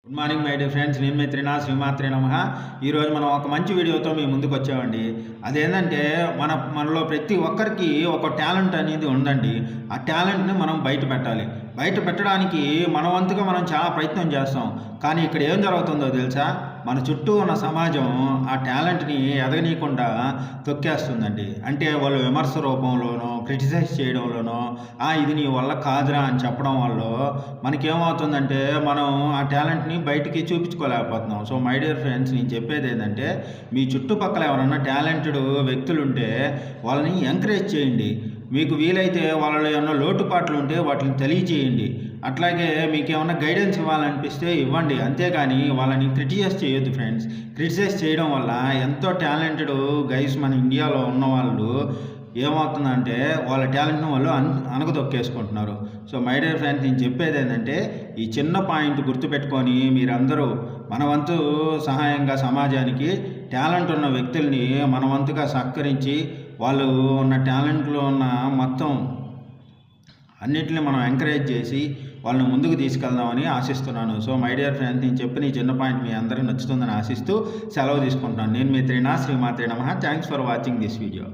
Good morning my dear friends, నేను మీ శ్రీమాత్రే నమః. ఈరోజు మనం ఒక మంచి వీడియోతో మీ ముందుకు వచ్చామండి. అదేంటంటే మనలో ప్రతి ఒక్కరికి ఒక టాలెంట్ అనేది ఉందండి. ఆ టాలెంట్ని మనం బయట పెట్టాలి. బయట పెట్టడానికి మన వంతుగా మనం చాలా ప్రయత్నం చేస్తాం. కానీ ఇక్కడ ఏం జరుగుతుందో తెలుసా? మన చుట్టూ ఉన్న సమాజం ఆ టాలెంట్ని ఎదగనీయకుండా తొక్కేస్తుందండి. అంటే వాళ్ళు విమర్శ రూపంలోనో, క్రిటిసైజ్ చేయడంలోనో, ఇది నీ వల్ల కాదురా అని చెప్పడం వల్ల మనకేమవుతుందంటే మనం ఆ టాలెంట్ని బయటికి చూపించుకోలేకపోతున్నాం. సో మై డియర్ ఫ్రెండ్స్, నేను చెప్పేది ఏంటంటే, మీ చుట్టుపక్కల ఎవరన్నా టాలెంటెడ్ వ్యక్తులు ఉంటే వాళ్ళని ఎంకరేజ్ చేయండి. మీకు వీలైతే వాళ్ళలో ఏమన్నా లోటుపాట్లు ఉంటే వాటిని తెలియజేయండి. అట్లాగే మీకు ఏమన్నా గైడెన్స్ ఇవ్వాలనిపిస్తే ఇవ్వండి. అంతేగాని వాళ్ళని క్రిటిసైజ్ చేయొద్దు ఫ్రెండ్స్. క్రిటిసైజ్ చేయడం వల్ల ఎంతో టాలెంటెడ్ గైస్ మన ఇండియాలో ఉన్నవాళ్ళు ఏమవుతుందంటే వాళ్ళ టాలెంట్ను వాళ్ళు అణగదొక్కేసుకుంటున్నారు. సో మై డియర్ ఫ్రెండ్స్, నేను చెప్పేది ఏంటంటే, ఈ చిన్న పాయింట్ గుర్తుపెట్టుకొని మీరందరూ మన వంతు సహాయంగా సమాజానికి టాలెంట్ ఉన్న వ్యక్తుల్ని మన వంతుగా సహకరించి వాళ్ళు ఉన్న టాలెంట్లో ఉన్న మొత్తం అన్నిటిని మనం ఎంకరేజ్ చేసి వాళ్ళని ముందుకు తీసుకెళ్దామని ఆశిస్తున్నాను. సో మై డియర్ ఫ్రెండ్స్, నేను చెప్పిన ఈ చిన్న పాయింట్ మీ అందరికీ నచ్చుతుందని ఆశిస్తూ సెలవు తీసుకుంటున్నాను. నేను మీ శ్రీమాత్రే నమః. Thanks for watching this video.